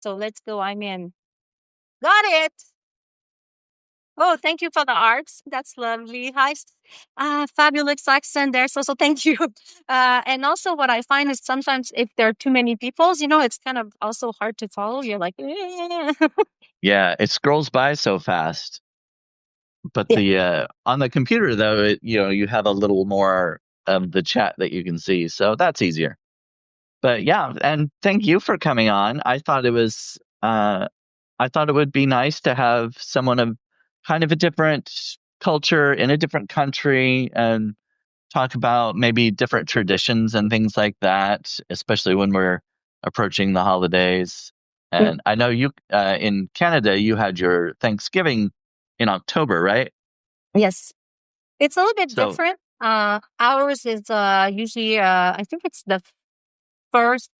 So let's go. I'm in. Got it. Oh, thank you for the arts. That's lovely. Hi, fabulous accent there. So thank you. And also, what I find is sometimes if there are too many peoples, it's kind of also hard to follow. You're like, Yeah, it scrolls by so fast. But yeah. the on the computer though, you have a little more of the chat that you can see, so that's easier. But yeah, and thank you for coming on. I thought it would be nice to have someone of kind of a different culture in a different country and talk about maybe different traditions and things like that, especially when we're approaching the holidays. Mm, And I know you in Canada, you had your Thanksgiving in October, right? yes. It's a little bit So, different. Ours is usually, I think it's the first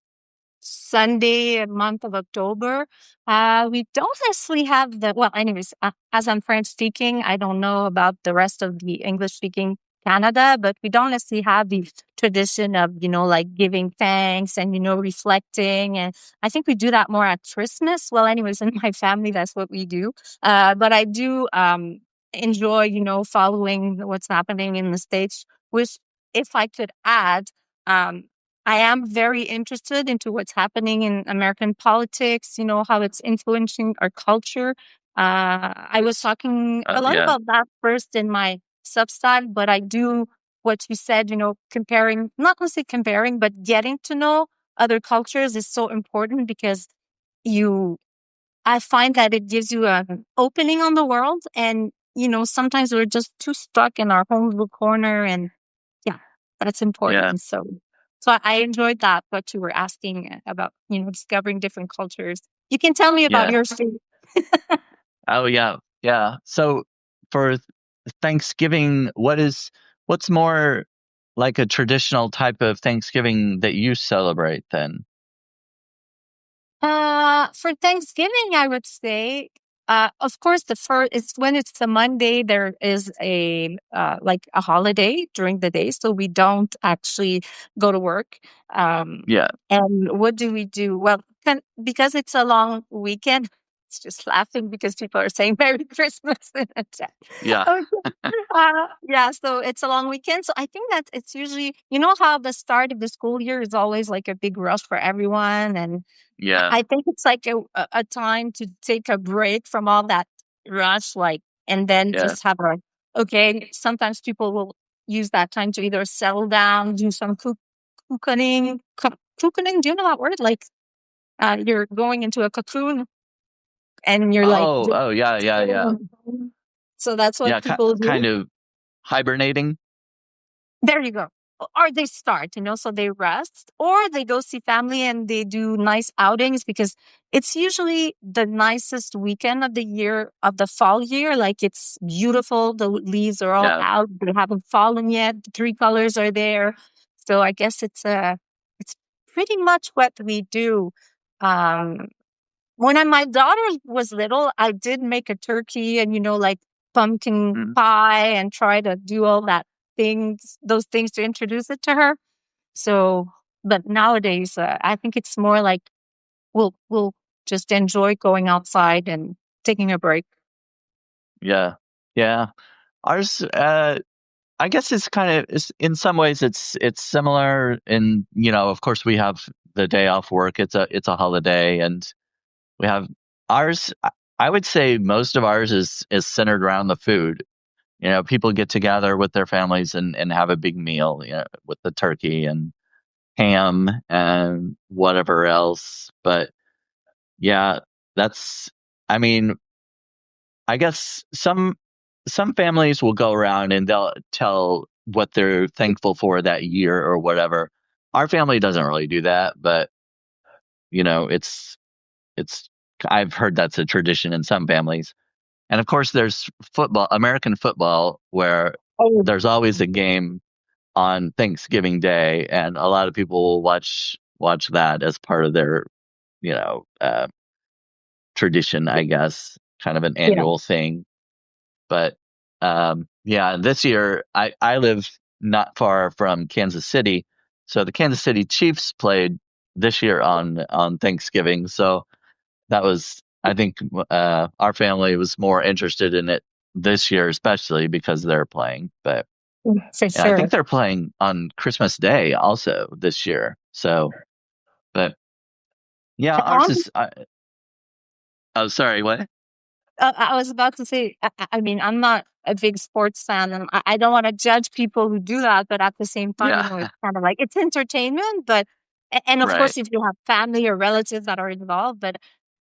Sunday, month of October. We don't necessarily have well, anyways, as I'm French speaking, I don't know about the rest of the English speaking Canada, but we don't necessarily have the tradition of, like giving thanks and, reflecting. And I think we do that more at Christmas. Well, anyways, in my family, that's what we do. But I do enjoy, following what's happening in the States, which if I could add, um, I am very interested into what's happening in American politics, how it's influencing our culture. I was talking a lot yeah, about that first in my Substack, but I do what you said, comparing, not necessarily comparing, but getting to know other cultures is so important because you, I find that it gives you an opening on the world. And, sometimes we're just too stuck in our home little corner, and yeah, that's yeah, important. So I enjoyed that, what you were asking about, discovering different cultures. You can tell me about yeah. yours too. Oh, yeah, yeah. So for Thanksgiving, what's more like a traditional type of Thanksgiving that you celebrate then? For Thanksgiving, I would say, of course, the first it's when it's a Monday. There is a like a holiday during the day, so we don't actually go to work. Um, Yeah, and what do we do? Well, because it's a long weekend. It's just laughing because people are saying Merry Christmas in the chat. yeah, Okay. Yeah, so it's a long weekend. So I think that it's usually, how the start of the school year is always like a big rush for everyone, and yeah, I think it's like a time to take a break from all that rush, like, and then yeah. just have okay, sometimes people will use that time to either settle down, do some cocooning. Cocooning, do you know that word? Like, you're going into a cocoon and you're like, Oh, oh, yeah, yeah, yeah. so that's what Yeah, people do. kind of hibernating. There you go. Or they start, so they rest or they go see family and they do nice outings because it's usually the nicest weekend of the year, of the fall year. Like it's beautiful. The leaves are all Yeah. out. They haven't fallen yet. The tree colors are there. So I guess it's pretty much what we do. Um, when my daughter was little, I did make a turkey and, like pumpkin Mhm. pie and try to do all those things to introduce it to her. So, but nowadays, I think it's more like we'll just enjoy going outside and taking a break. Yeah. Yeah. Ours, I guess it's kind of it's in some ways it's similar in, of course we have the day off work. It's a holiday and we have ours. I would say most of ours is centered around the food. People get together with their families and have a big meal, with the turkey and ham and whatever else. But yeah, that's, I mean, I guess some families will go around and they'll tell what they're thankful for that year or whatever. Our family doesn't really do that, but it's I've heard that's a tradition in some families. And of course there's football, American football, where Oh, there's always a game on Thanksgiving Day and a lot of people will watch that as part of their, you know, uh, tradition, I guess, kind of an yeah. annual thing. But yeah, this year I live not far from Kansas City, so the Kansas City Chiefs played this year on Thanksgiving. So that was, I think, our family was more interested in it this year, especially because they're playing. But For yeah, I think sure. they're playing on Christmas Day also this year. So, but yeah, ours On is. Oh, sorry, what? I was about to say, I mean, I'm not a big sports fan, and I don't want to judge people who do that. But at the same time, Yeah, it's kind of like it's entertainment. But and of right. course, if you have family or relatives that are involved, but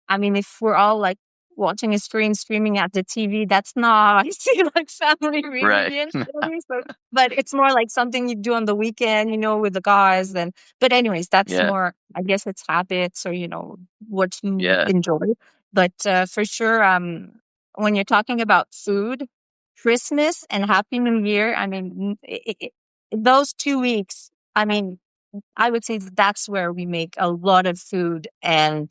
I mean, if we're all like watching a screen streaming at the TV, that's not I see like family Right. reunion. Really. So, but it's more like something you do on the weekend, with the guys. And but anyways, that's Yeah. more. I guess it's habits or what you Yeah. enjoy. But for sure, when you're talking about food, Christmas and Happy New Year, I mean, those 2 weeks. I mean, I would say that's where we make a lot of food and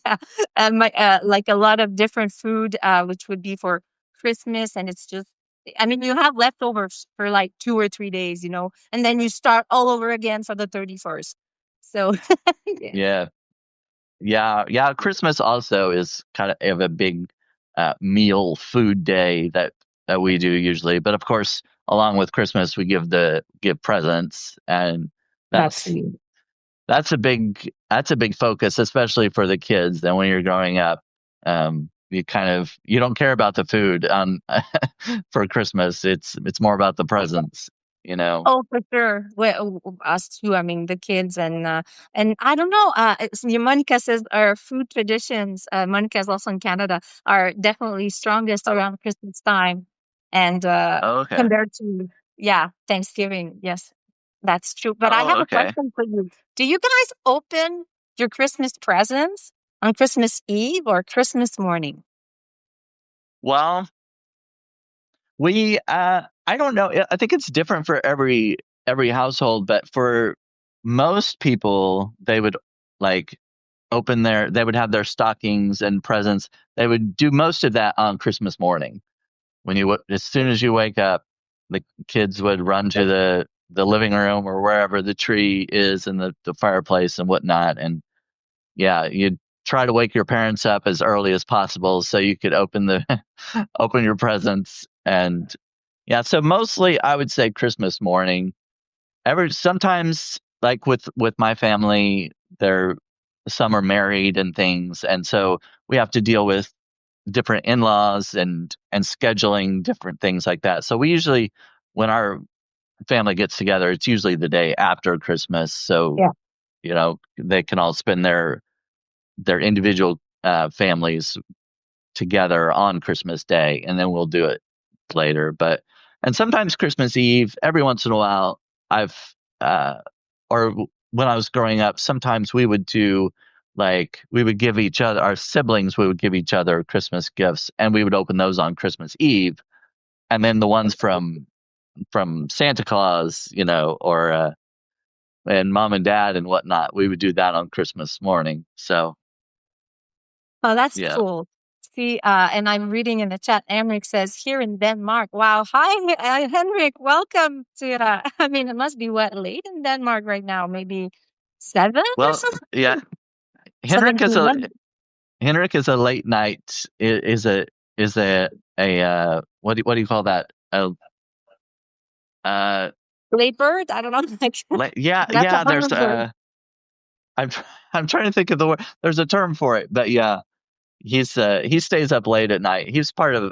yeah, and like a lot of different food, which would be for Christmas, and it's just, I mean, you have leftovers for like 2 or 3 days, and then you start all over again for the 31st. So yeah, Yeah. Yeah. Yeah. Christmas also is kind of a big meal food day that we do usually. But of course, along with Christmas, we give presents, and that's that's me. that's a big focus, especially for the kids. And when you're growing up, you don't care about the food on for Christmas. It's more about the presents, you know. Oh, for sure. Well, us too. I mean, the kids and I don't know. Monica says our food traditions. Monica is also in Canada. Are definitely strongest Oh, around Christmas time, and oh, okay. compared to Thanksgiving. Yes, that's true. But I Oh, have a okay. question for you. Do you guys open your Christmas presents on Christmas Eve or Christmas morning? Well, we I don't know. I think it's different for every household, but for most people, they would like they would have their stockings and presents. They would do most of that on Christmas morning. As soon as you wake up, the kids would run to the living room or wherever the tree is and the fireplace and whatnot. And yeah, you'd try to wake your parents up as early as possible so you could open the open your presents. And yeah, so mostly I would say Christmas morning. Sometimes like with my family, they're some are married and things, and so we have to deal with different in-laws and scheduling different things like that. So we usually, when our family gets together, it's usually the day after Christmas. So Yeah. they can all spend their individual families together on Christmas Day, and then we'll do it later. But and sometimes Christmas Eve, every once in a while, I've uh, or when I was growing up, sometimes we would do we would give each other our siblings we would give each other Christmas gifts, and we would open those on Christmas Eve, and then the ones from Santa Claus, or and mom and dad and whatnot, we would do that on Christmas morning. So Oh, that's yeah. cool. See, and I'm reading in the chat. Henrik says here in Denmark. Wow, hi, Henrik. Welcome to. I mean, it must be what late in Denmark right now. Maybe 7 or Well, something. yeah. Seven Henrik is a p.m. Henrik is a late night is a what do you call that? Uh Late bird. I don't know. Like yeah, that's a yeah, there's hummingbird. I'm I'm trying to think of the word. There's a term for it, but yeah, he stays up late at night.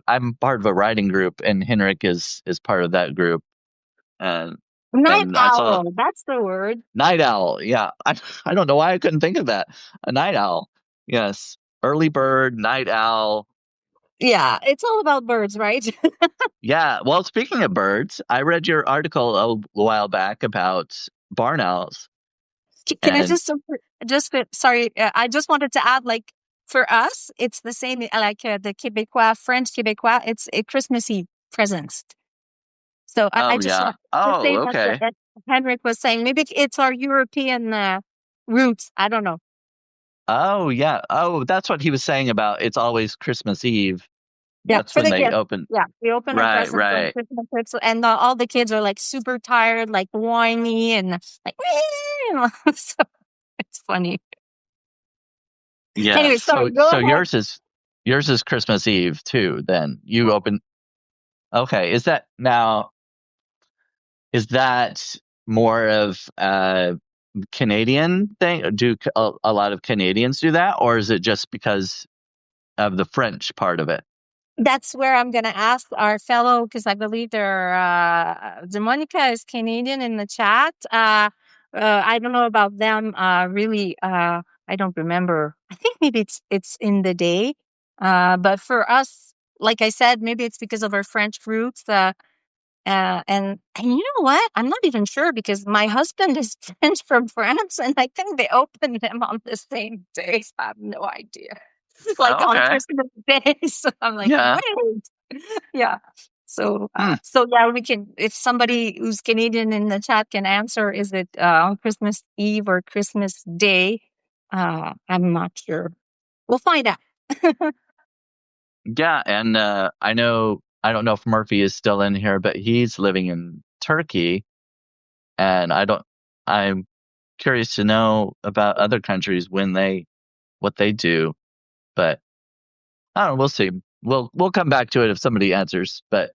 I'm part of a writing group, and Henrik is part of that group. And Night and I saw owl. That's the word. night owl. Yeah. I don't know why I couldn't think of that. A night owl. Yes. Early bird, night owl. Yeah, it's all about birds, right? Yeah. Well, speaking of birds, I read your article a while back about barn owls. Can I And sorry, I just wanted to add, like, for us, it's the same, like the Quebecois, French Quebecois, it's a Christmas Eve presents. So I oh just yeah. want to Oh, say what okay. Henrik was saying. Maybe it's our European roots. I don't know. Oh yeah. Oh, that's what he was saying about it's always Christmas Eve. Yeah, That's for when the they gift. open. Yeah, we open our Right, presents on right. Christmas Eve, and all the kids are like super tired, like whiny, and like, so it's funny. Yeah. Anyway, So sorry, go ahead. yours is Christmas Eve too. Then you open. Okay. Is that more of a Canadian thing? Do a lot of Canadians do that, or is it just because of the French part of it? That's where I'm gonna ask our fellow, because I believe there. Monica is Canadian in the chat. I don't know about them. Really, I don't remember. I think maybe it's in the day. But for us, like I said, maybe it's because of our French roots. And you know what? I'm not even sure because my husband is French from France, and I think they opened them on the same day. So I have no idea. Like Oh, on okay. Christmas Day. So I'm like, Yeah. wait. Yeah. So Hmm. so yeah, we can, if somebody who's Canadian in the chat can answer, is it on Christmas Eve or Christmas Day? I'm not sure. We'll find out. Yeah, and I don't know if Murphy is still in here, but he's living in Turkey, and I'm curious to know about other countries what they do, but I don't know, we'll see. We'll come back to it if somebody answers, but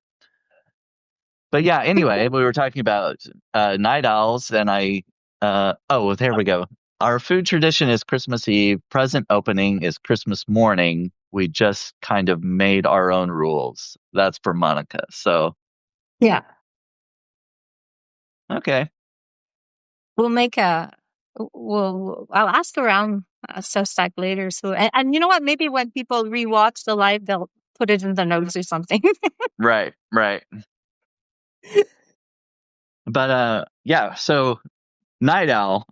yeah, anyway, we were talking about night owls, and oh, there we go. Our food tradition is Christmas Eve. Present opening is Christmas morning. We just kind of made our own rules. That's for Monica. So, Yeah. okay. We'll make a. I'll ask around Substack later. So and you know what? Maybe when people rewatch the live, they'll put it in the notes or something. Right, right. But yeah, so night owl.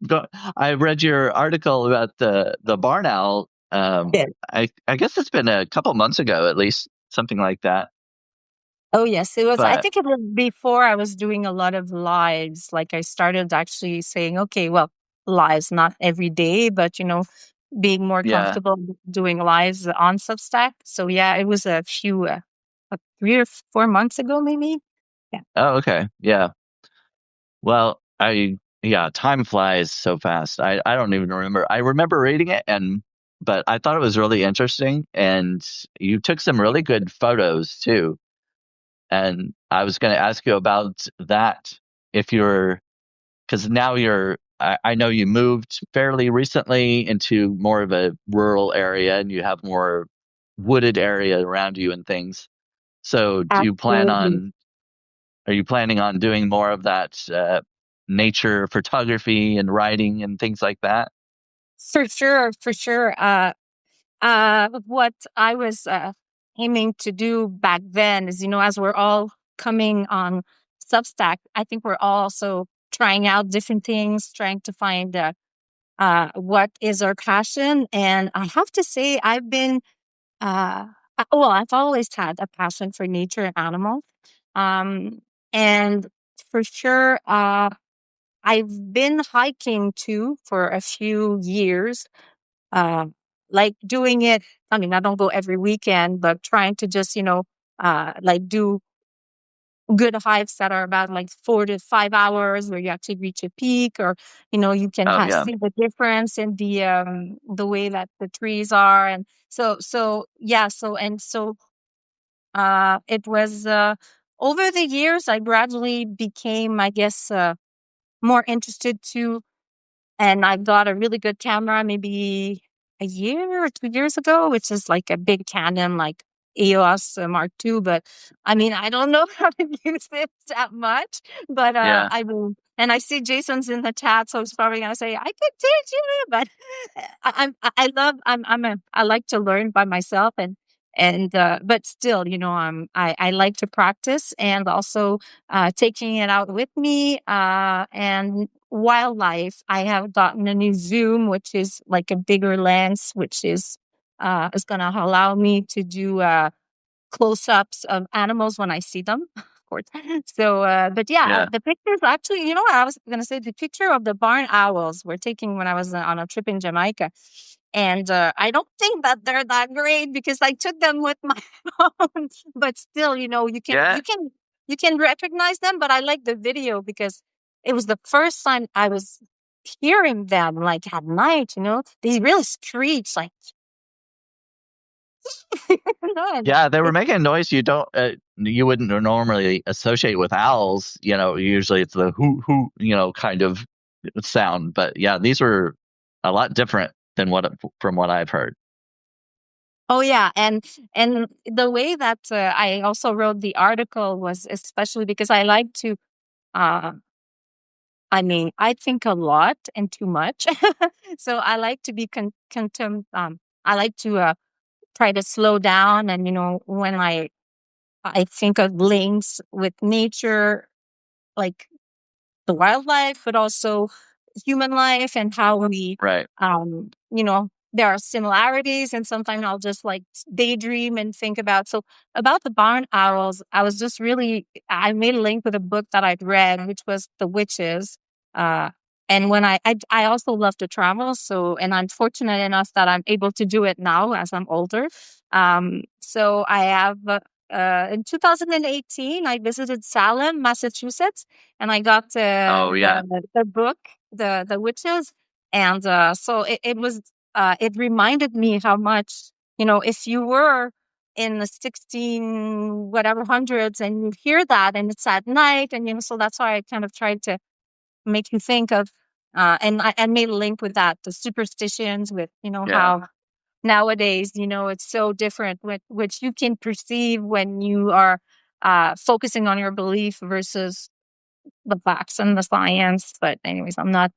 But I read your article about the barn owl. Yeah. I guess it's been a couple months ago at least, something like that. Oh yes, it was. I But think it was before I was doing a lot of lives. Like I started actually saying, okay, well, lives not every day, but being more yeah. comfortable doing lives on Substack. So yeah, it was a few, 3 or 4 months ago, maybe. Yeah. Oh, okay. Yeah. Well, yeah, time flies so fast. I don't even remember. I remember reading it but I thought it was really interesting and you took some really good photos too. And I was going to ask you about that if you're because now I know you moved fairly recently into more of a rural area and you have more wooded area around you and things. So Absolutely. are you planning on doing more of that nature photography and writing and things like that? For sure, for sure. What I was aiming to do back then is, as we're all coming on Substack, I think we're all also trying out different things, trying to find what is our passion. And I have to say, I've always had a passion for nature and animals. Um, and for sure, I've been hiking too for a few years, uh, like doing it. I mean, I don't go every weekend, but trying to just, like do good hikes that are about like 4 to 5 hours where you actually reach a peak, or, you can Oh yeah, see the difference in the way that the trees are. And yeah. It was, over the years, I gradually became, I guess, more interested too, and I got a really good camera maybe a year or 2 years ago, which is like a big Canon, like EOS Mark II. But I mean, I don't know how to use it that much. But yeah, I will. And I see Jason's in the chat, so he's probably gonna say I could teach you. But I love. I like to learn by myself, and but still, I like to practice, and also taking it out with me. And wildlife, I have gotten a new zoom, which is like a bigger lens, which is going to allow me to do close-ups of animals when I see them, of course. So, but yeah, yeah, the pictures actually, you know what I was going to say? The picture of the barn owls were taken when I was on a trip in Jamaica. And I don't think that they're that great because I took them with my phone. But still, yeah, you can recognize them. But I like the video because it was the first time I was hearing them like at night, they really screech like, Yeah, they were making a noise you wouldn't normally associate with owls. Usually it's the hoo kind of sound. But yeah, these were a lot different than from what I've heard. Oh yeah, and the way that I also wrote the article was especially because I like to. Uh, I mean, I think a lot and too much, so I like to be I like to try to slow down, and when I think of links with nature, like the wildlife, but also human life and how we, Right. there are similarities. And sometimes I'll just like daydream and think about the barn owls. I made a link with a book that I'd read, which was The Witches. Uh, and when I also love to travel. So, and I'm fortunate enough that I'm able to do it now as I'm older. So I have, in 2018, I visited Salem, Massachusetts, and I got Oh yeah. the book, the witches, and so it reminded me how much if you were in the 16 whatever hundreds and you hear that and it's at night, and so that's why I kind of tried to make you think of and I made a link with that, the superstitions with Yeah. how nowadays it's so different, which you can perceive when you are focusing on your belief versus the facts and the science. But anyways, I'm not.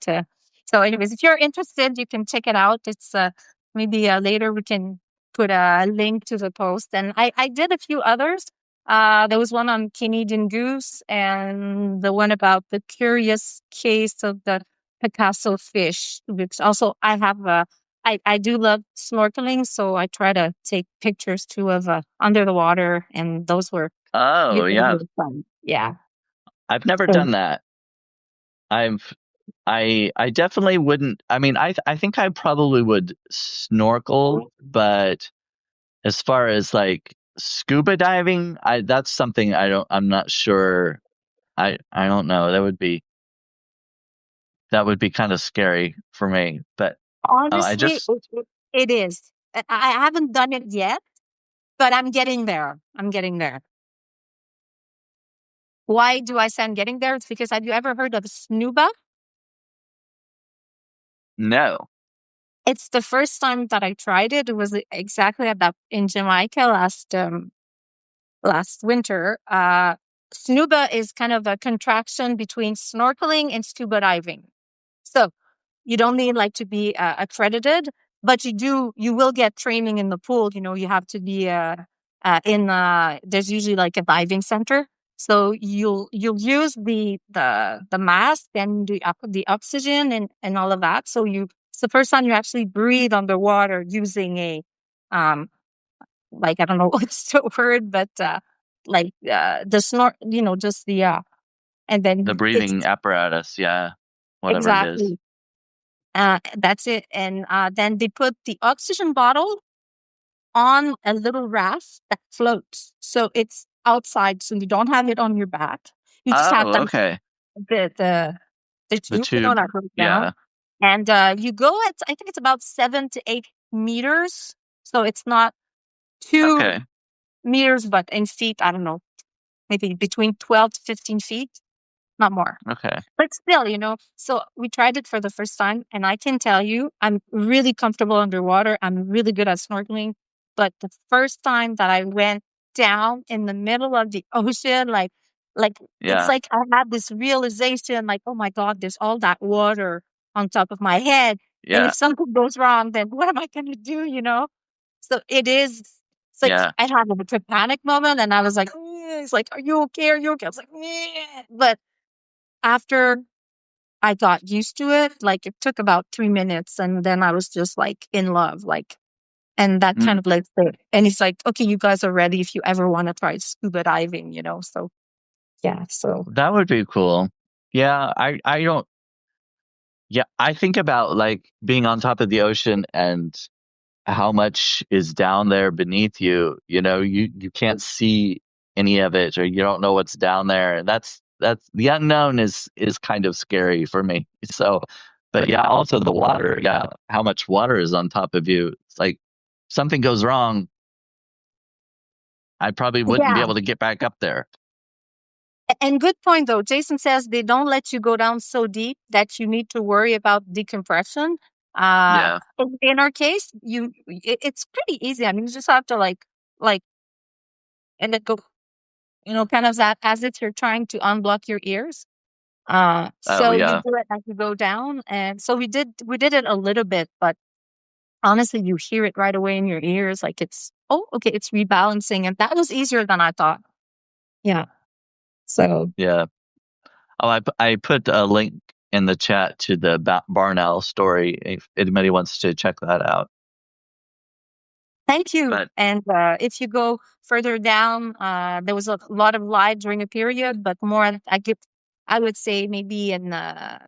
So anyways, if you're interested, you can check it out. It's maybe later we can put a link to the post. And I did a few others. There was one on Canadian goose and the one about the curious case of the Picasso fish, which also I have. I do love snorkeling, so I try to take pictures too of under the water, and those were Oh yeah. really fun. Yeah. I've never So done that. I've I definitely wouldn't. I mean, I think I probably would snorkel, but as far as like scuba diving, I that's something I'm not sure. I don't know. That would be kind of scary for me. But I honestly, just it is. I haven't done it yet, but I'm getting there. I'm getting there. Why do I say I'm getting there? It's because have you ever heard of snuba? no. It's the first time that I tried it. It was exactly at that in Jamaica last winter. Snuba is kind of a contraction between snorkeling and scuba diving. So you don't need like to be accredited, but you will get training in the pool. You have to be in there's usually like a diving center. So you'll use the mask and the oxygen and all of that. So it's the first time you actually breathe underwater using a um like I don't know what's the word, but the snort, just the and The then it's breathing apparatus, yeah. Whatever it is. exactly. That's it. And then they put the oxygen bottle on a little raft that floats. So it's outside, so you don't have it on your back. You just have Oh, the okay. the the, the The tube, tube. that goes down. Yeah. And you go at I think it's about 7 to 8 meters. So it's not Okay. 2 meters, but in feet, I don't know, maybe between 12 to 15 feet, not more. Okay. But still, so we tried it for the first time, and I can tell you, I'm really comfortable underwater. I'm really good at snorkeling. But the first time that I went down in the middle of the ocean, like it's Yeah. like I had this realization, like, oh my God, there's all that water on top of my head. And if Yeah. something goes wrong, then what am I going to do? So it's like Yeah. I had a panic moment, and I was like, "Mm," it's like, are you okay? Are you okay? I was like, "Yeah." But after I got used to it, like it took about 3 minutes, and then I was just like in love, like, and that kind Mm. of like, and it's like, okay, you guys are ready if you ever want to try scuba diving. So yeah, so That would be cool. Yeah, I don't yeah, I think about like being on top of the ocean and how much is down there beneath you. You can't see any of it, or you don't know what's down there. And that's the unknown is kind of scary for me. So But yeah, also the water. Yeah, how much water is on top of you? It's like something goes wrong, I probably wouldn't be Yeah. able to get back up there. And good point though. Jason says they don't let you go down so deep that you need to worry about decompression. Yeah. In our case, it's pretty easy. I mean, you just have to like and then go, kind of that as if you're trying to unblock your ears. Oh So you yeah. do it as you go down, and so we did it a little bit, but honestly, you hear it right away in your ears, like okay, it's rebalancing, and that was easier than I thought. Yeah. So Yeah. Oh, I put a link in the chat to the barn owl story if anybody wants to check that out. thank you. But And if you go further down, there was a lot of light during a period, but more I would say maybe in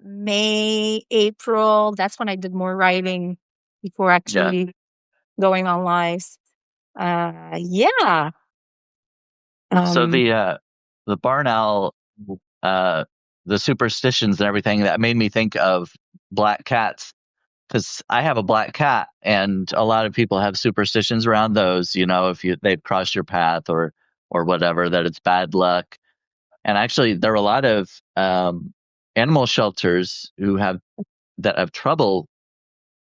May, April. That's when I did more writing before yeah. actually going on lives. Yeah. So Um, the barn owl, uh, the superstitions and everything that made me think of black cats because I have a black cat, and a lot of people have superstitions around those. If they've crossed your path or whatever, that it's bad luck. And actually, there are a lot of animal shelters that have trouble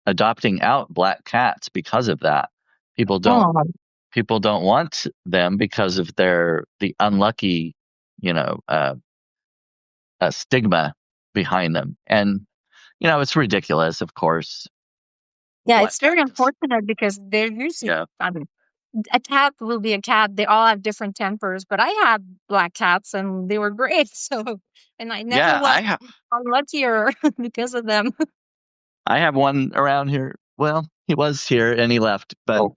adopting out black cats because of that. People don't oh, people don't want them because of the unlucky, you know, uh, stigma behind them. And it's ridiculous, of course. yeah, Black it's very cats. unfortunate because they're usually, Yeah. I mean, a cat will be a cat. They all have different tempers, but I had black cats and they were great. So, and I never Yeah, was unluckier because of them. I have one around here. Well, he was here and he left, but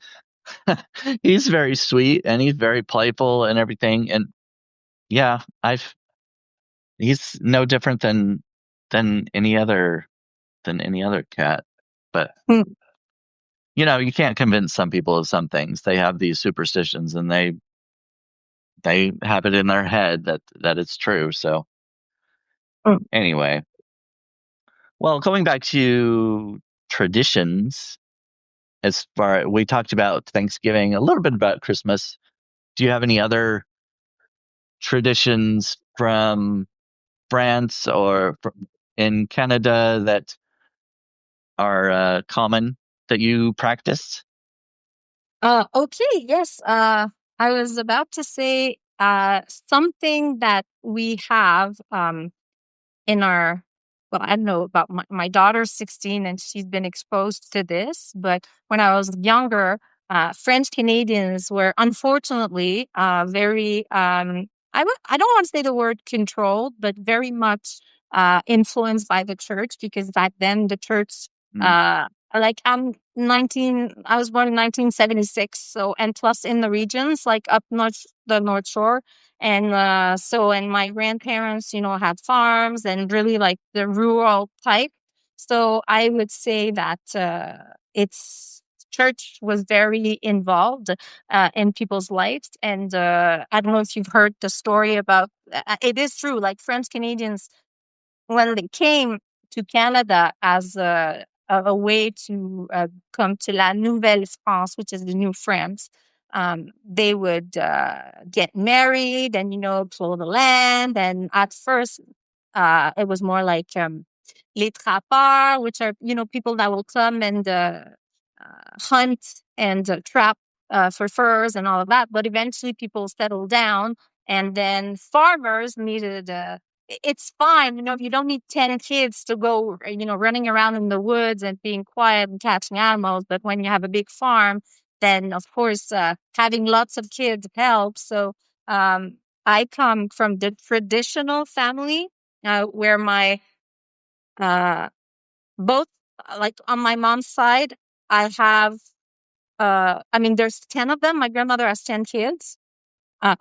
he's very sweet and he's very playful and everything. And yeah, I've he's no different than any other cat. But Hmm. you can't convince some people of some things. They have these superstitions and they have it in their head that it's true. So Hmm. anyway, well, going back to traditions, we talked about Thanksgiving, a little bit about Christmas. Do you have any other traditions from France or in Canada that are common that you practice? Okay, yes. I was about to say something that we have. In our well, I don't know about my daughter's 16 and she's been exposed to this, but when I was younger, French Canadians were unfortunately very I don't want to say the word controlled, but very much influenced by the church because back then the church Mm, uh like I was born in 1976, so and plus in the regions like up north, the North Shore, and my grandparents, had farms and really like the rural type. So I would say that it's church was very involved in people's lives. And I don't know if you've heard the story about it is true, like French Canadians when they came to Canada as a way to come to La Nouvelle France, which is the New France, they would get married and plow the land. And at first, it was more like les trappeurs, which are people that will come and hunt and trap for furs and all of that. But eventually, people settled down, and then farmers needed. It's fine, you don't need 10 kids to go, running around in the woods and being quiet and catching animals. But when you have a big farm, then of course, having lots of kids helps. So, um, I come from the traditional family where my uh, both like on my mom's side, I have I mean, there's 10 of them. My grandmother has 10 kids,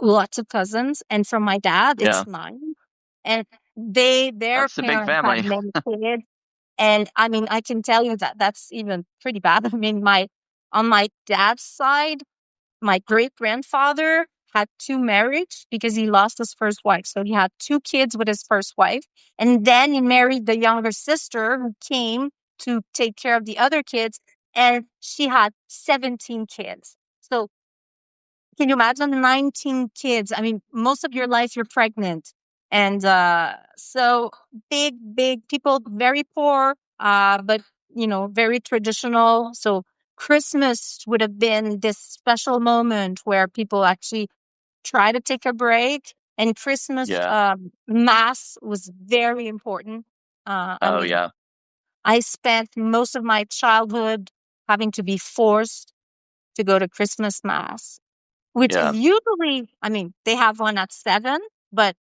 lots of cousins, and from my dad, yeah, it's 9. And their that's a big parents had family. many kids. And I mean, I can tell you that that's even pretty bad. I mean, on my dad's side, my great grandfather had two marriages because he lost his first wife. So he had two kids with his first wife. And then he married the younger sister who came to take care of the other kids. And she had 17 kids. So can you imagine 19 kids? I mean, most of your life you're pregnant. And so big people, very poor, but, very traditional. So Christmas would have been this special moment where people actually try to take a break. And Christmas Yeah. mass was very important. I Oh, mean, yeah. I spent most of my childhood having to be forced to go to Christmas mass, which is Yeah. usually, I mean, they have one at 7, but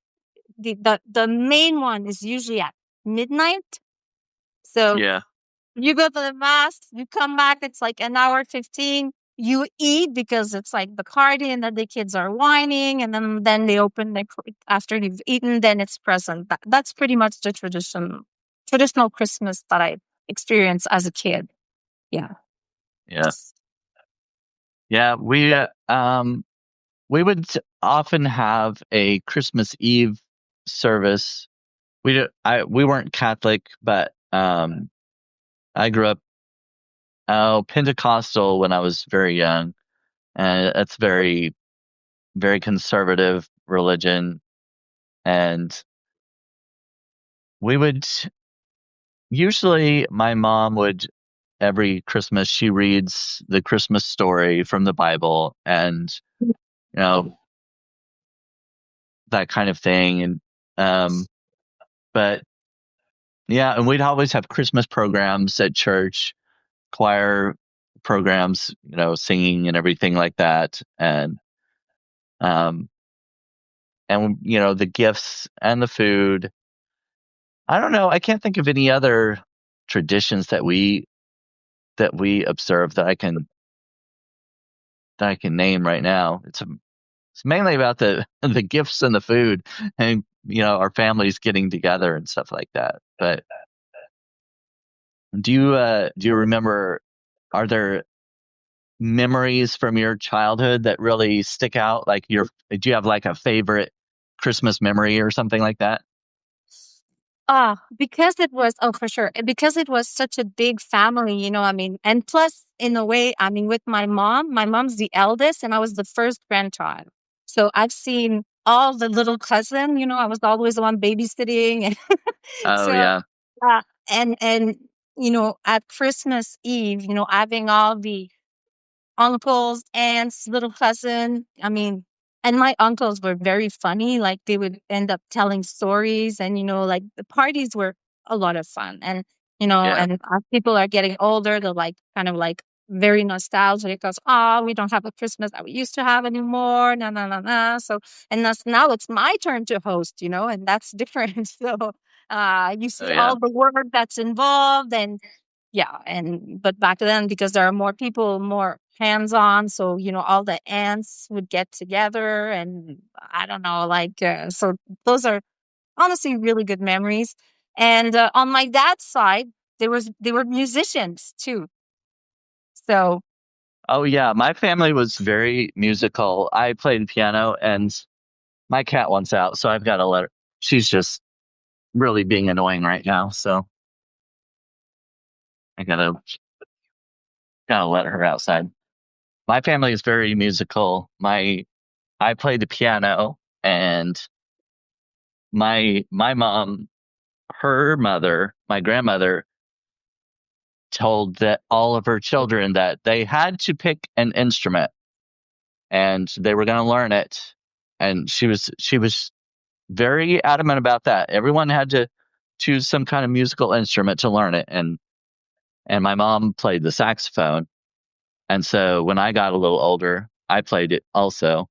the main one is usually at midnight. So Yeah. you go to the mass, you come back, it's like an hour 15. You eat because it's like the party and then the kids are whining, and then they open after you've eaten, then it's present. That's pretty much the traditional Christmas that I experienced as a kid. Yeah. Yeah. Yeah. We would often have a Christmas Eve service. We weren't Catholic, but I grew up Pentecostal when I was very young, and it's very conservative religion. And we would usually, my mom would, every Christmas, she reads the Christmas story from the Bible, and you know that kind of thing. And but yeah, and we'd always have Christmas programs at church, choir programs, singing and everything like that. Um, and the gifts and the food. I don't know. I can't think of any other traditions that we observe that I can name right now. It's mainly about the the gifts and the food, and our families getting together and stuff like that. But do you remember? Are there memories from your childhood that really stick out? Like do you have like a favorite Christmas memory or something like that? Because it was, oh, for sure. Because it was such a big family, I mean, and plus, in a way, I mean, with my mom's the eldest, and I was the first grandchild. So I've seen all the little cousin, I was always the one babysitting. And Oh so, yeah, uh, and, at Christmas Eve, having all the uncles, aunts, little cousin. I mean, and my uncles were very funny. Like they would end up telling stories, and like the parties were a lot of fun. And yeah, and as people are getting older, they're like kind of like very nostalgic because we don't have a Christmas that we used to have anymore. No, no, no, no. So and that's now it's my turn to host, and that's different. So you oh see yeah, all the work that's involved, and yeah, but back then, because there are more people, more hands-on, so all the aunts would get together, and I don't know, like so those are honestly really good memories. And on my dad's side, they were musicians too. So oh yeah. My family was very musical. I played piano, and my cat wants out, so I've got to let her. She's just really being annoying right now, so I gotta let her outside. My family is very musical. I play the piano, and my mom, her mother, my grandmother, told that all of her children that they had to pick an instrument and they were going to learn it. And she was very adamant about that. Everyone had to choose some kind of musical instrument to learn it, and my mom played the saxophone. And so when I got a little older, I played it also.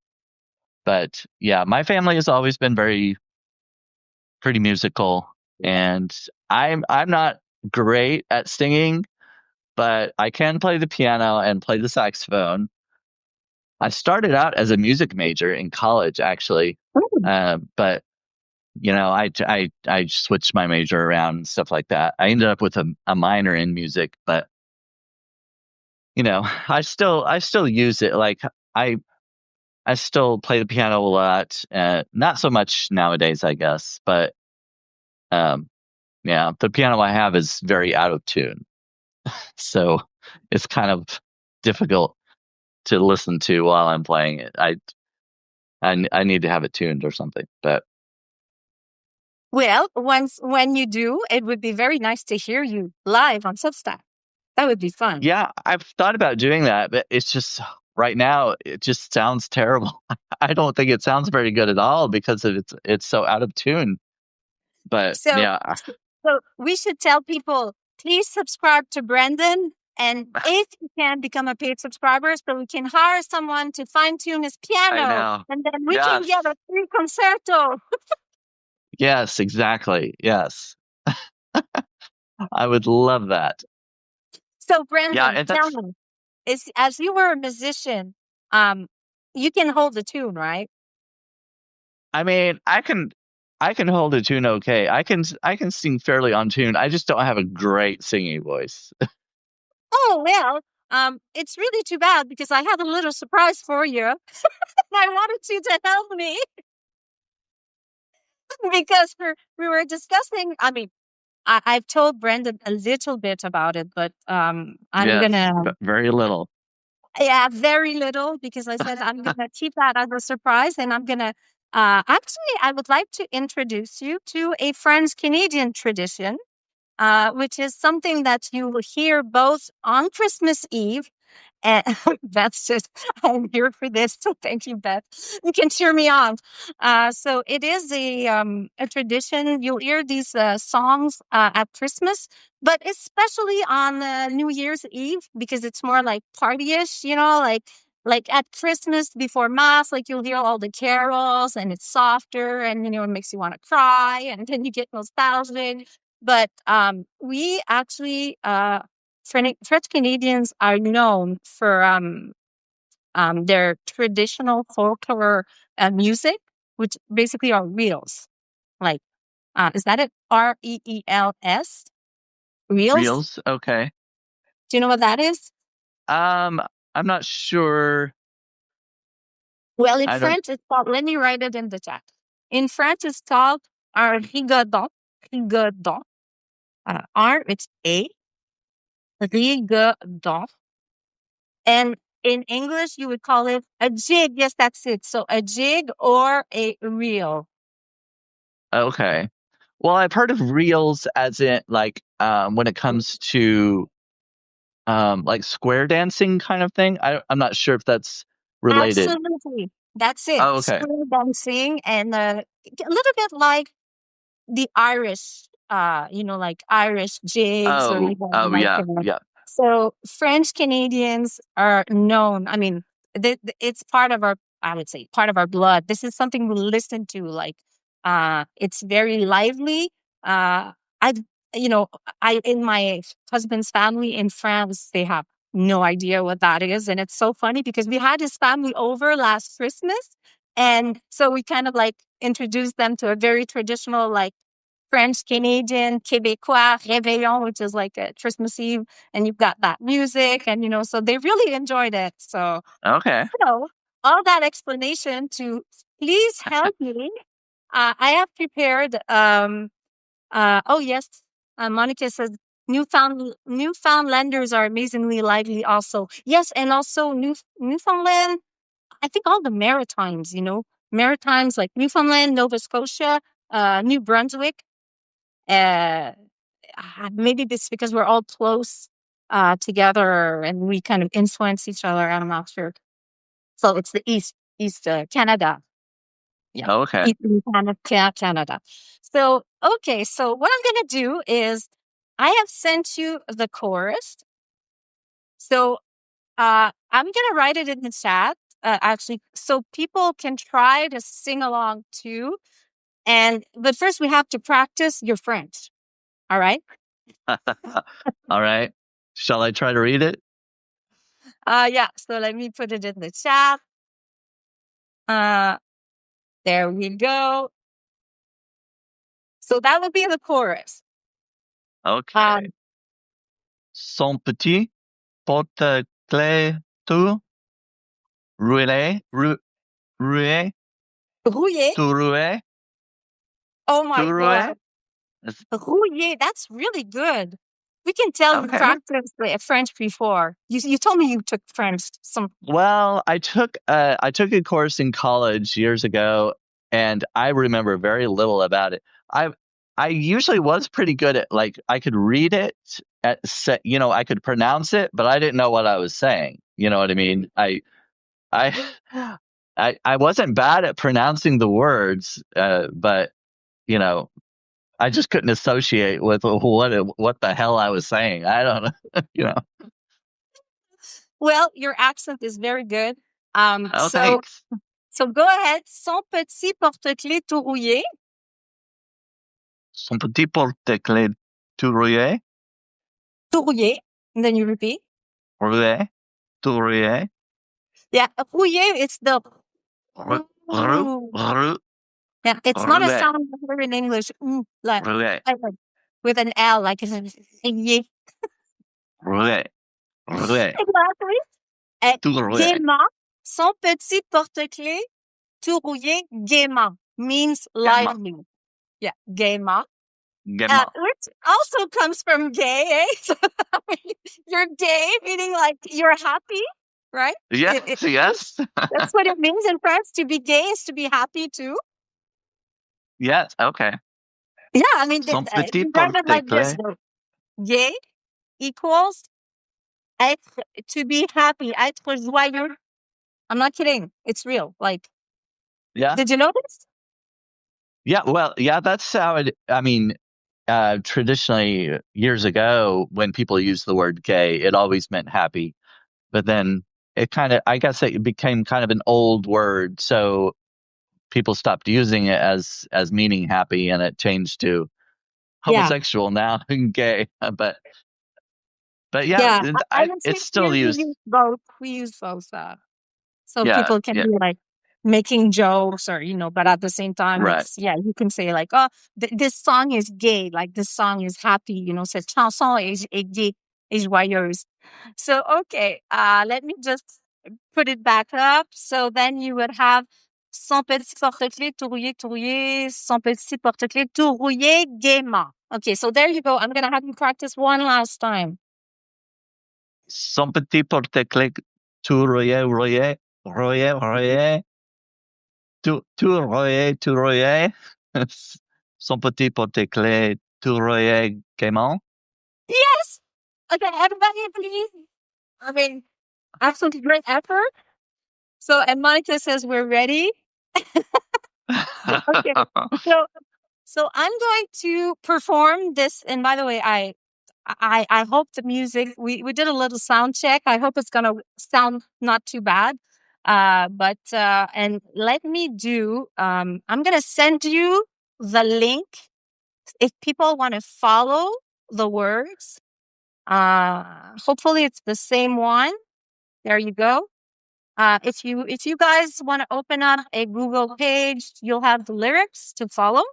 But yeah, my family has always been pretty musical, and I'm not great at singing, but I can play the piano and play the saxophone. I started out as a music major in college, actually, but I switched my major around and stuff like that. I ended up with a minor in music, but I still use it. Like I I still play the piano a lot. Not so much nowadays, I guess, but um, yeah, the piano I have is very out of tune, so it's kind of difficult to listen to while I'm playing it. I need to have it tuned or something. But Well, once when you do, it would be very nice to hear you live on Substack. That would be fun. yeah, I've thought about doing that, but it's just right now it just sounds terrible. I don't think it sounds very good at all because it's so out of tune. But So, yeah, so we should tell people, please subscribe to Brendan. And if you can become a paid subscriber, so we can hire someone to fine tune his I piano, know. and then we can get Yes. a free concerto. Yes, exactly. Yes. I would love that. So, Yeah, Brendan, and tell that's me, is as you were a musician, um, you can hold the tune, right? I mean, I can hold a tune okay. I can sing fairly on tune. I just don't have a great singing voice. Oh well, it's really too bad because I had a little surprise for you. I wanted you to help me because we were discussing. I mean, I've told Brendan a little bit about it, but I'm Yes, gonna, very little. yeah, very little because I said I'm gonna keep that as a surprise, and I'm gonna. Actually, I would like to introduce you to a French Canadian tradition, which is something that you will hear both on Christmas Eve. And that's just, I'm here for this. So thank you, Beth. You can cheer me on. So it is a tradition. You'll hear these songs at Christmas, but especially on New Year's Eve because it's more like partyish, like at Christmas before Mass, like you'll hear all the carols and it's softer and, it makes you want to cry and then you get nostalgic. But we actually, French Canadians are known for their traditional folklore music, which basically are reels. Like, is that it? Reels? Reels? Reels, okay. Do you know what that is? Um, I'm not sure. Well, in I don't. French, it's called, let me write it in the chat. In French, it's called un rigodon. Rigodon. It's A. Rigodon. And in English, you would call it a jig. Yes, that's it. So a jig or a reel. Okay. Well, I've heard of reels as in like when it comes to like square dancing kind of thing. I'm not sure if that's related. Absolutely. That's it. Oh, okay. Square dancing and a little bit like the Irish, like Irish jigs or Oh, even oh like yeah, yeah. so French Canadians are known. I mean, it's part of our, I would say, part of our blood. This is something we listen to. Like, it's very lively. I, you know, I in my husband's family in France, they have no idea what that is, and it's so funny because we had his family over last Christmas, and so we kind of like introduced them to a very traditional like French Canadian Québécois réveillon, which is like a Christmas Eve, and you've got that music, and so they really enjoyed it. So, Okay. all that explanation to please help me. I have prepared. Oh yes, Monica says Newfoundlanders are amazingly lively. Also, yes, and also Newfoundland. I think all the Maritimes. Maritimes like Newfoundland, Nova Scotia, New Brunswick. Uh, Maybe it's because we're all close together and we kind of influence each other. I'm not sure. So it's the East Canada. Yeah, Okay. Eastern Canada. So okay, so what I'm gonna do is I have sent you the chorus. So I'm gonna write it in the chat actually, so people can try to sing along too. But first we have to practice your French. All right. All right. Shall I try to read it? Yeah, so let me put it in the chat. Uh, there we go. So that would be the chorus. Okay. Um, Son petit porte-clés tout roulé, Roué, Rouillé. tout roué, Oh tout my roué. God. Rouillé. That's really good. We can tell you Okay. practiced French before. You told me you took French. Some Well, I took a course in college years ago, and I remember very little about it. I usually was pretty good at like I could read it you know, I could pronounce it, but I didn't know what I was saying. You know what I mean? I I wasn't bad at pronouncing the words, but you know, I just couldn't associate with what the hell I was saying. I don't know. You know. well, your accent is very good. Oh, thanks. So go ahead. Son petit porte-clés tout rouillé. Son petit porte-clés tout rouillé, Tout rouillé. And then you repeat. rouillé, tout rouillé, Yeah, rouillé. It's the rou, ooh. rou, Yeah, it's not a rouillé, sound you hear in English. rouillé, Like with an L, like it's rouillé. rouillé, rouillé, Exactly. Et tout rouillé, gaiement. Son petit porte-clés tout rouillé gaiement means gaiement, lively. Yeah, gaiement. gaiement. Which also comes from gay, eh? So, I mean, you're gay, meaning like you're happy, right? Yes, yes, That's what it means in France. To be gay is to be happy too. yes. Okay. Yeah, I mean, Son petit you write it like this: porte-clés. though. Gay equals être, to be happy, être joyeux. I'm not kidding. It's real. Like, Yeah. did you know this? Yeah, well, yeah, that's how it, I mean, traditionally years ago when people used the word gay, it always meant happy. But then it kind of, I guess it became kind of an old word, so people stopped using it as meaning happy, and it changed to Yeah. homosexual now and gay. But yeah, Yeah. I would say it's still here we used. use both. We use both. So Yeah, people can yeah, be like making jokes or, but at the same time, right. yeah, you can say like, oh, this song is gay. Like this song is happy, cette chanson est gay, est joyeuse. So, okay, let me just put it back up. So then you would have son petit porte-clés tout rouillé, tout rouillé, son petit porte-clés tout rouillé gaiement. Okay, so there you go. I'm going to have you practice one last time. Son petit porte-clés, tout rouillé, rouillé, rouillé, rouillé. Tout rouillé, tout rouillé. Son petit porte-clés, tout rouillé gaiement. Yes. Okay, everybody, please. I mean, absolutely great effort. So, and Monica says we're ready. Okay. So, so I'm going to perform this. And by the way, I hope the music. We did a little sound check. I hope it's gonna sound not too bad. And let me do. I'm gonna send you the link if people want to follow the words. Hopefully it's the same one. There you go. If you guys want to open up a Google page, you'll have the lyrics to follow,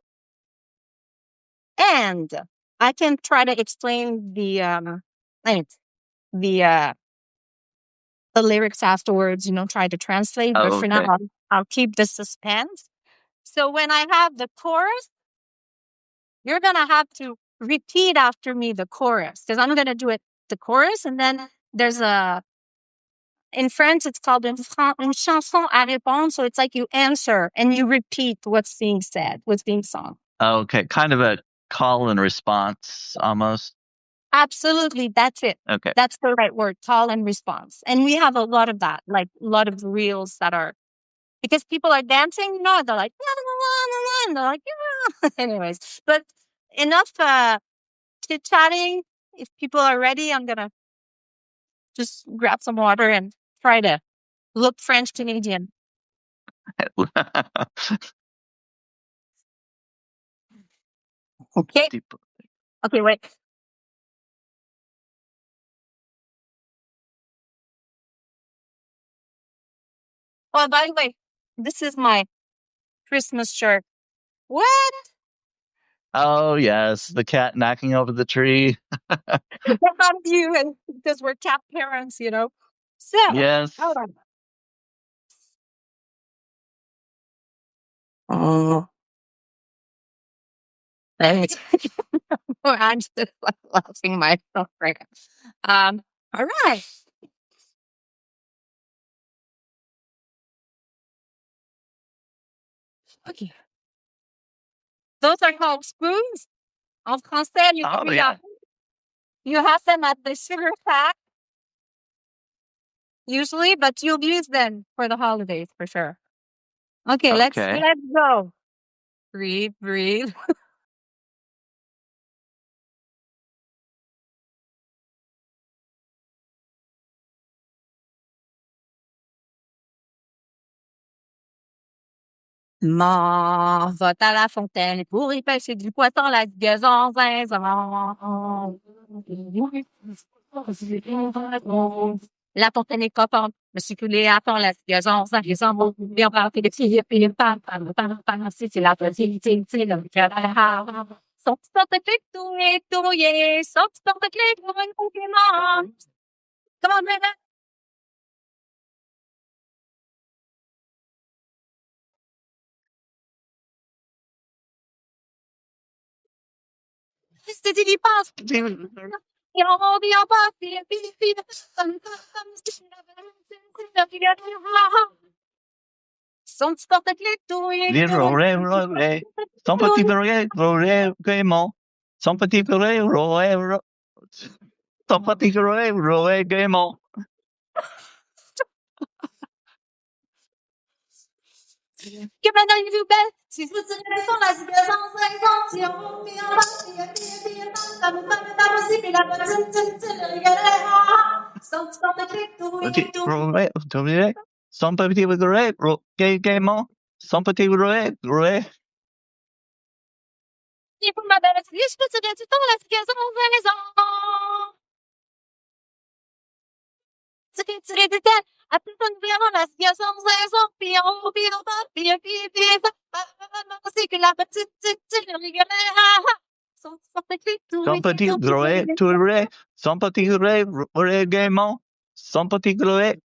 and I can try to explain I mean, the uh, the lyrics afterwards. Try to translate. But Oh, for now, okay. I'll keep the suspense. So when I have the chorus, you're gonna have to repeat after me the chorus because I'm gonna do it the chorus, and then there's a in French, it's called une chanson à répondre. So it's like you answer and you repeat what's being said, what's being sung. Okay, kind of a call and response almost. Absolutely. That's it. Okay. That's the right word, call and response. And we have a lot of that, like a lot of reels that are, because people are dancing, they're like, and they're like, yeah. Anyways, but enough chit chatting. If people are ready, I'm going to just grab some water and try to look French Canadian. Okay. Okay, wait. Oh, by the way, this is my Christmas shirt. What? Oh, yes, the cat knocking over the tree. Proud of you, and because we're cat parents. So hold Yes. on. Oh, let me tell you, I'm just like laughing myself right now. All right. Okay. Those are called spoons. En français, Oh yeah. you have them at the sugar pack usually, but you'll use them for the holidays for sure. Okay, Okay. let's go. Breathe, breathe. Maman va à la fontaine pour y pêcher du poisson, la gazon, zinzon. La fontaine est contente, me suis coulé à fond, la gazon, zinzon. Bien parti de filles, puis pam, si c'est la petite, c'est le cœur à la son petit porte-clés touillé, son petit porte-clés pour un compliment. Comment on dit? C'était des passes. Et on revient pas, son petit porte-clés touillé, Son petit roulé gaiement. Son petit roulé. Son petit roulé gaiement. que maintenant une nouvelle, si vous tirez sur la situation, 50, si on revient pas, ça me fait pas possible, la petite, son petit porte-clés Petit touillé. roulé. Son petit roulé gaiement. Son petit roulé. Et pour ma belle, je peux tirer du temps, la situation, 20 ans. Tirer du temps, après une vraiment la situation, 16 ans, puis on va, c'est que la petite, son petit porte-clés Son petit touillé. roulé. Son petit roulé gaiement. Son petit roulé.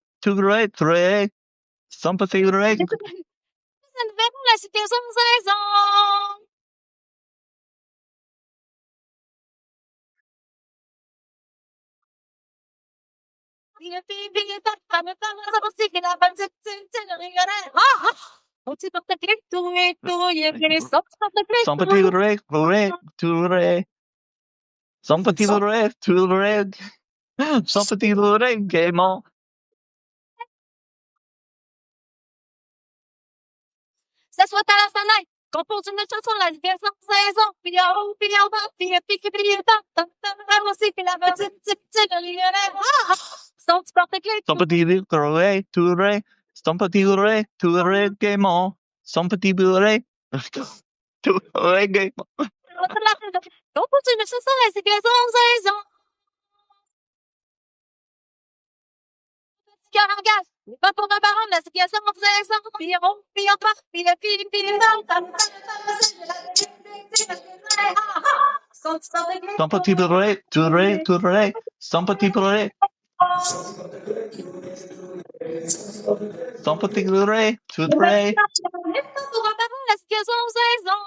Son petit roulé. Verrons la situation 16 ans. On s'est porté tout et tout, il est venu sortir Son petit roulé. Son petit roulé. Son petit roulé gaiement. Ça soit à la fenêtre, compose une chanson, la diversion 16 ans, puis en bas, puis aussi, puis la petite, le millionnaire, son petit porte-clés, Son petit roulé. Son petit roulé gaiement. Son petit roulé gaiement. compose une chanson, la diversion 16 ans. Caracas, pas pour un baron, la situation en faisant, puis en part, Son petit roulé. Son petit roulé. Son petit roulé. pas pour un baron, la situation en saison.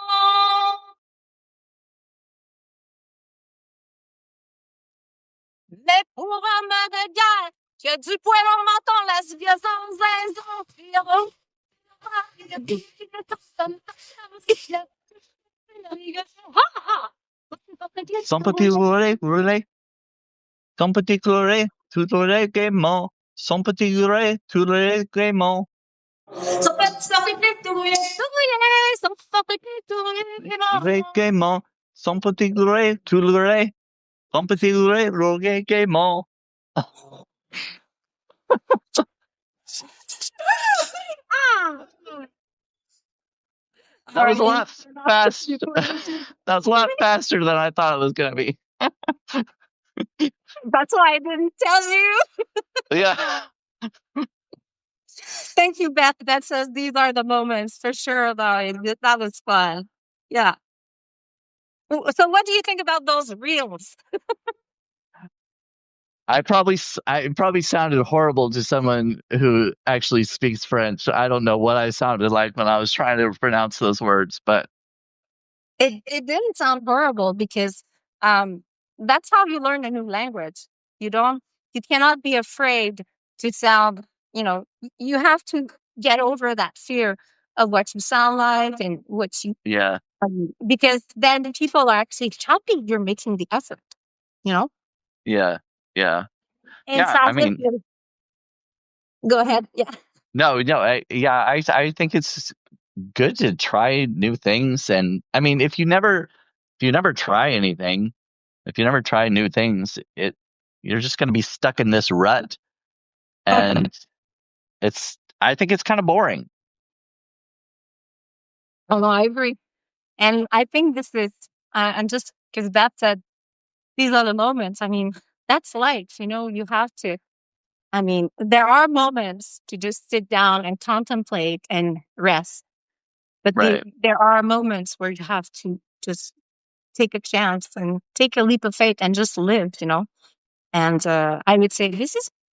Mais pour un main de guerre, qui a du poil en menton, la situation en saison, puis en Son petit roulé. Son petit roulé gaiement. Son petit roulé gaiement. son petit porte-clés touillé, son petit porte-clés touillé, Gaiement. Son petit roulé. Son petit roulé gaiement. That was a lot fast. That was a lot faster than I thought it was going to be. That's why I didn't tell you. Yeah. Thank you, Beth. That says these are the moments for sure, though. That was fun. Yeah. So, what do you think about those reels? I probably sounded horrible to someone who actually speaks French. I don't know what I sounded like when I was trying to pronounce those words, but It didn't sound horrible because um that's how you learn a new language. You don't you cannot be afraid to sound, you have to get over that fear of what you sound like and what you yeah, because then the people are actually happy you're making the effort, you know? yeah, yeah, It's yeah. I as if mean, go ahead. Yeah. no, I think it's good to try new things, and I mean, if you never try anything, if you never try new things, you're just going to be stuck in this rut, and I think it's kind of boring. Oh no, I agree. And I think this is and just because that said these are the moments. I mean, that's life, you have to. I mean, there are moments to just sit down and contemplate and rest, but Right. there are moments where you have to just take a chance and take a leap of faith and just live, And I would say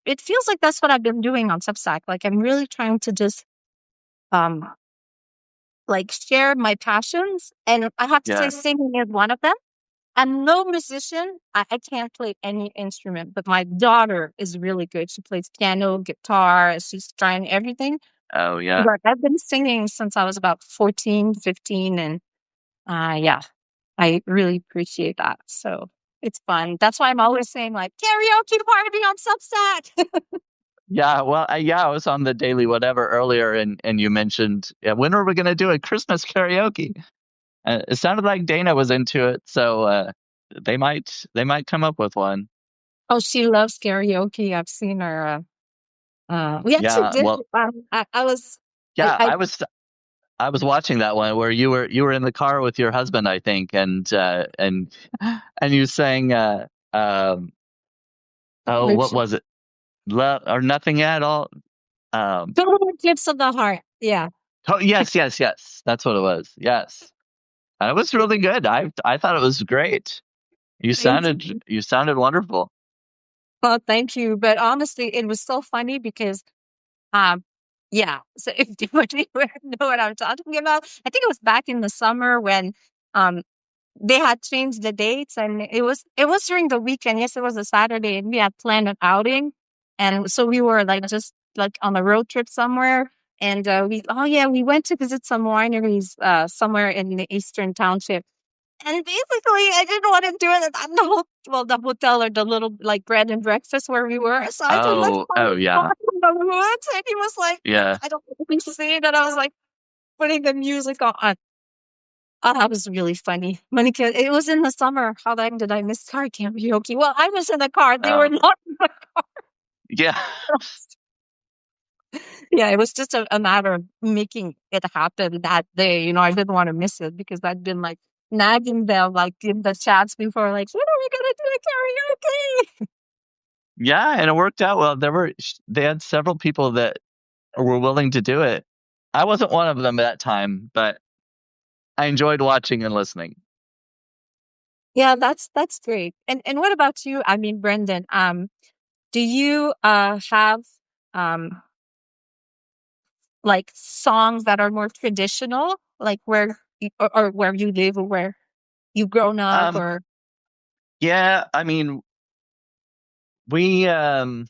it feels like that's what I've been doing on Substack. Like I'm really trying to just um like share my passions, and I have to say Yeah. singing is one of them. I'm no musician. I can't play any instrument, but my daughter is really good. She plays piano, guitar. She's trying everything. Oh, yeah. But I've been singing since I was about 14, 15, and yeah, I really appreciate that. So it's fun. That's why I'm always saying like karaoke party on Substack. Yeah, well, I was on the Daily Whatever earlier, and you mentioned, yeah, when are we going to do a Christmas karaoke? It sounded like Dana was into it, so they might come up with one. Oh, she loves karaoke. I've seen her. We actually Yeah, did. well, I was. yeah, I I was watching that one where you were in the car with your husband, I think, and you sang oh, what which was it? Love or nothing at all. total gifts of the heart. Yeah. Oh, yes, yes, yes. That's what it was. Yes. And it was really good. I thought it was great. Thank You sounded wonderful. Well, thank you. But honestly, it was so funny because, um, yeah. So if you would know what I'm talking about, I think it was back in the summer when, um, they had changed the dates, and it was during the weekend. Yes, it was a Saturday, and we had planned an outing, and so we were like just like on a road trip somewhere. And we went to visit some wineries somewhere in the Eastern Township. And basically, I didn't want to do it at the hotel or the little like bread and breakfast where we were. So I said, let's Oh, find oh a spot yeah. in the woods. And he was like, Yeah. I don't know what to say. And I was like putting the music on. Oh, that was really funny. Monica, it was in the summer. How long did I miss car karaoke? Well, I was in the car. They were Oh. not in the Yeah. car. Yeah, it was just a matter of making it happen that day. I didn't want to miss it because I'd been like nagging them like in the chats before, like, when are we gonna do a karaoke? Yeah, and it worked out well. They had several people that were willing to do it. I wasn't one of them at that time, but I enjoyed watching and listening. Yeah, that's great. And what about you? I mean, Brendan, do you have um like songs that are more traditional, like or where you live or where you've grown up Um, or yeah, I mean, we and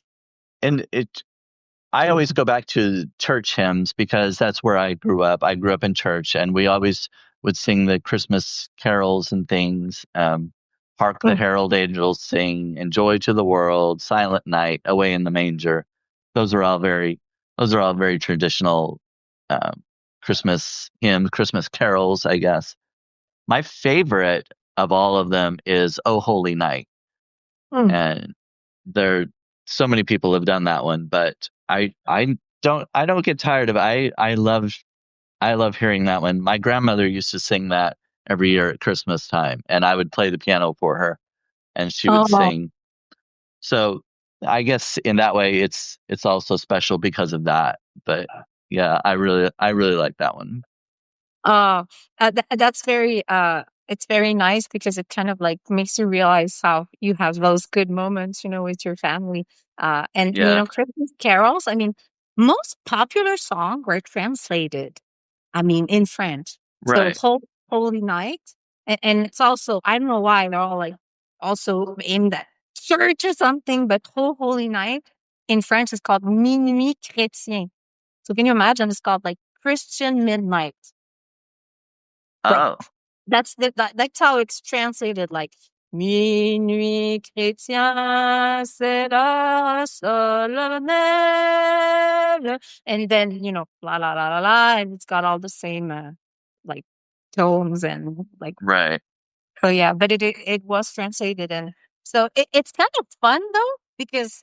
it I always go back to church hymns because that's where I grew up. I grew up in church, and we always would sing the Christmas carols and things. Hark the Mm. Herald Angels Sing, and Joy to the World, Silent Night, Away in the Manger. Those are all very, those are all very traditional um, Christmas hymns, Christmas carols, I guess. My favorite of all of them is "Oh Holy Night," Mm. and there so many people have done that one, but I don't get tired of it. I love hearing that one. My grandmother used to sing that every year at Christmas time, and I would play the piano for her, and she would Oh, sing. So I guess in that way, it's also special because of that. But yeah, I really like that one. uh, that's very it's very nice because it kind of like makes you realize how you have those good moments, with your family. And Yeah. Christmas carols. I mean, most popular song were translated. I mean, in French. So Right. Holy Night, and it's also, I don't know why they're all like also aimed at church or something, but Holy Night in French is called Minuit Chrétien. So can you imagine? It's called like Christian Midnight. Like Oh, that's how it's translated. Like Minuit Chrétien, c'est la solennelle, and then la la la la la, and it's got all the same like tones and like. right. Oh yeah, but it was translated, and so it's kind of fun though because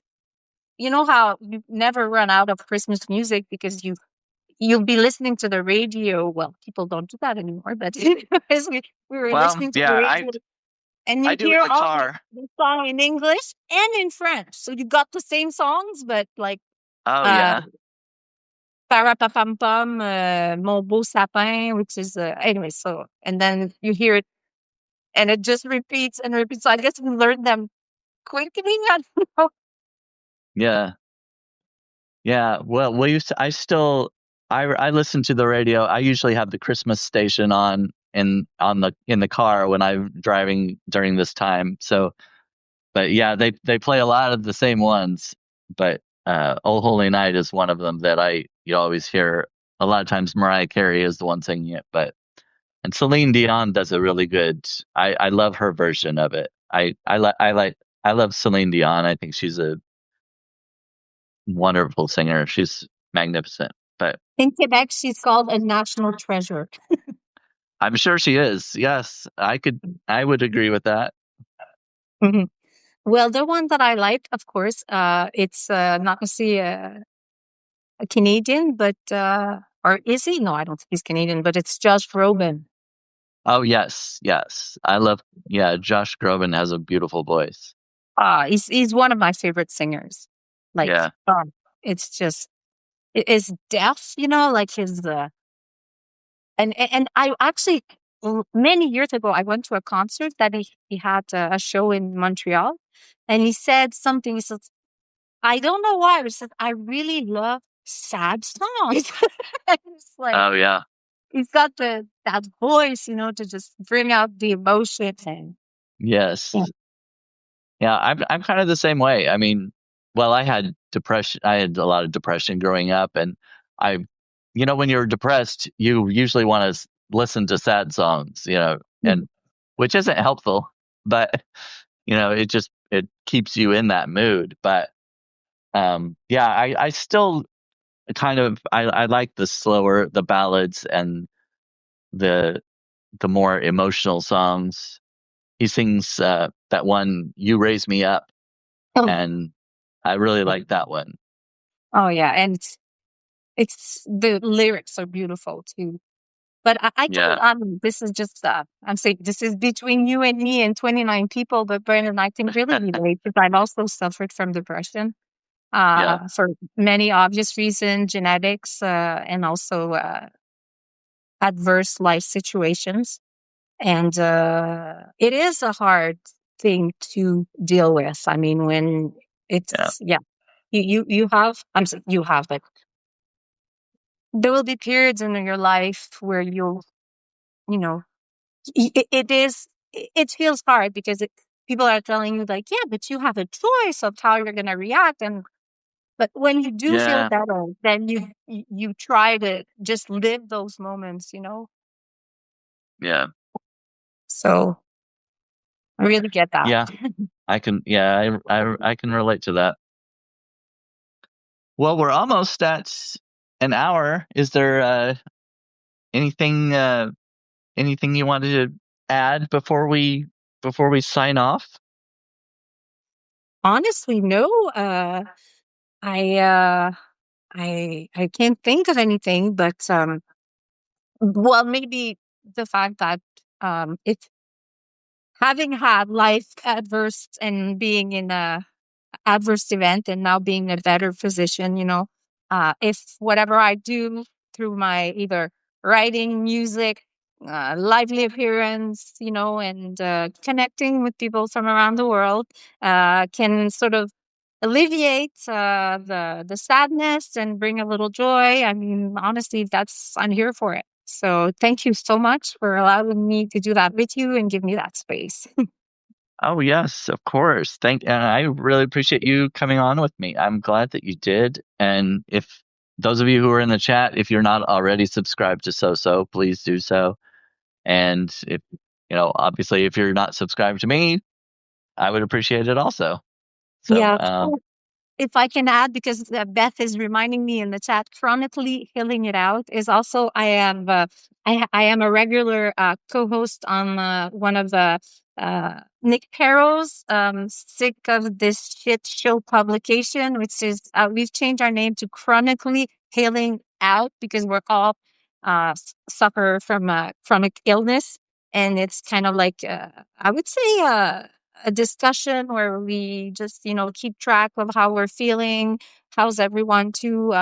you know how you never run out of Christmas music because you'll be listening to the radio. Well, people don't do that anymore, but as we were Well, listening to the yeah, radio, and I you do in hear the all like car. the song in English and in French, so you got the same songs, but like Oh, uh, yeah. Parapapam Mon Beau Sapin, which is anyway. So and then you hear it, and it just repeats and repeats. So I guess we learned them quickly. I don't know. Yeah. Yeah. Well, I listen to the radio. I usually have the Christmas station on in the car when I'm driving during this time. So, but yeah, they play a lot of the same ones, but "Oh Holy Night" is one of them that you always hear. A lot of times Mariah Carey is the one singing it, but and Celine Dion does a really good. I love her version of it. I love Celine Dion. I think she's a wonderful singer. She's magnificent. But In Quebec, she's called a national treasure. I'm sure she is. Yes, I would agree with that. Mhm. Well, the one that I like, of course, it's not necessarily a Canadian, but or is he? No, I don't think he's Canadian, but it's Josh Groban. Oh yes, yes. Yeah, Josh Groban has a beautiful voice. He's one of my favorite singers. Like, Yeah. it's just it's deaf, like his and I actually many years ago I went to a concert that he had a show in Montreal, and he said something. He said, "I don't know why," but he said, "I really love sad songs." It's like Oh yeah. he's got that voice, to just bring out the emotion and yeah. Yes. Yeah, I'm kind of the same way. I mean, well, I had depression. I had a lot of depression growing up, and I, when you're depressed, you usually want to listen to sad songs, Mhm. and which isn't helpful, but it keeps you in that mood. But yeah, I still I like the ballads and the more emotional songs. He sings that one "You Raise Me Up," Oh, and I really like that one. oh yeah, and it's the lyrics are beautiful too. But I can, Yeah, this is just, I'm saying this is between you and me and 29 people, but Brandon, I can really relate because I've also suffered from depression yeah, for many obvious reasons, genetics, and also adverse life situations. And it is a hard thing to deal with. I mean, when yeah, yeah, you have, you have, but there will be periods in your life where you know, it feels hard because people are telling you like, yeah, but you have a choice of how you're going to react. And but when you do feel yeah, better, then you try to just live those moments. yeah, So I really get that. yeah. I can relate to that. Well, we're almost at an hour. Is there anything anything you wanted to add before we sign off? Honestly, no. I uh, I can't think of anything, but well, maybe the fact that if having had life adverse and being in a adverse event and now being in a better position, if whatever I do through my either writing, music, lively appearance, and connecting with people from around the world can sort of alleviate the sadness and bring a little joy. I mean, honestly, I'm here for it. So thank you so much for allowing me to do that with you and give me that space. Oh, yes, of course. And I really appreciate you coming on with me. I'm glad that you did. And if those of you who are in the chat, if you're not already subscribed to Soso, please do so. And if, obviously, if you're not subscribed to me, I would appreciate it also. So, Yeah. If I can add, because Beth is reminding me in the chat, chronically healing it out is also I am a regular co-host on one of the Nick Perro's Sick of This Shit Show publication, which is we've changed our name to Chronically Healing Out because we're all suffer from chronic illness, and it's kind of like I would say a discussion where we just keep track of how we're feeling, how's everyone too.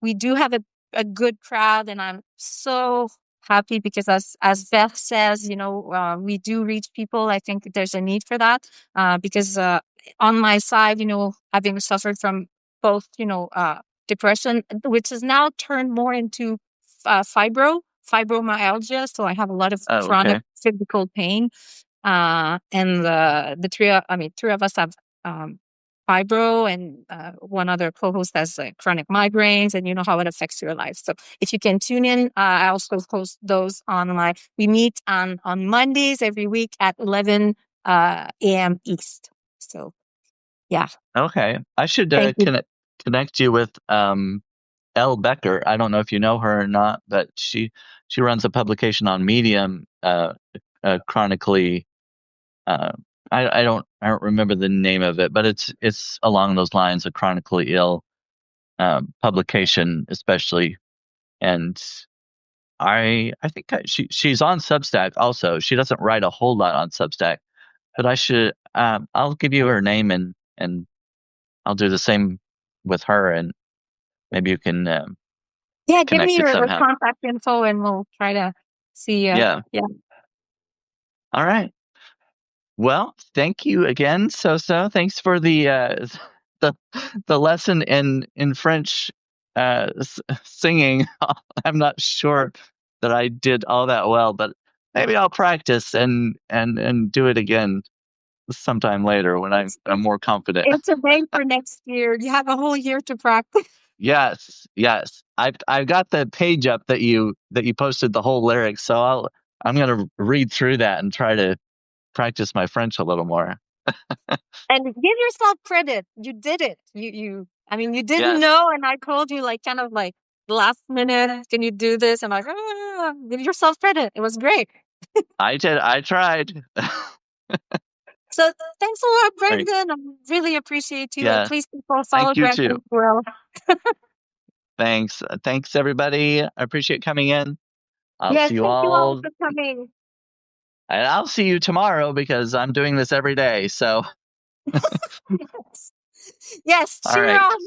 We do have a good crowd, and I'm so happy because as Beth says, we do reach people. I think there's a need for that because on my side, having suffered from both depression, which has now turned more into fibromyalgia, so I have a lot of oh, chronic okay. physical pain, and three of us have fibro, and one other co-host has chronic migraines, and you know how it affects your life. So if you can tune in, I also post those online. We meet on Mondays every week at 11 a.m. East. So yeah, Okay. I should thank you. connect you with Elle Becker. I don't know if you know her or not, but she runs a publication on Medium, chronically. Uh, I don't remember the name of it, but it's along those lines, a chronically ill publication, especially. And I think she's on Substack also. She doesn't write a whole lot on Substack, but I'll give you her name, and I'll do the same with her, and maybe you can Yeah, give me connect it your somehow. contact info, and we'll try to see. Yeah. Yeah. All right. Well, thank you again, Soso. Thanks for the the lesson in French singing. I'm not sure that I did all that well, but maybe I'll practice and do it again sometime later when I'm It's more confident. it's a name for next year. You have a whole year to practice. Yes, yes. I've got the page up that you posted the whole lyrics, so I'm gonna read through that and try to practice my French a little more. And give yourself credit. You did it. You didn't Yes, know, and I told you, like, kind of like last minute, can you do this? And like, give yourself credit. It was great. I did. I tried. So thanks a lot, All right. Brendan. I really appreciate you. And Yeah. please people follow Thank you Brendan too. as well. Thanks. Thanks everybody. I appreciate coming in. I'll Yes, see you thank you all all, for coming. and I'll see you tomorrow because I'm doing this every day. So, Yes, yes, all cheer right. on,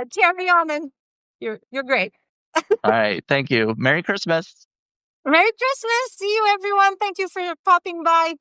carry on, and you're great. All right. Thank you. Merry Christmas. Merry Christmas. See you, everyone. Thank you for popping by.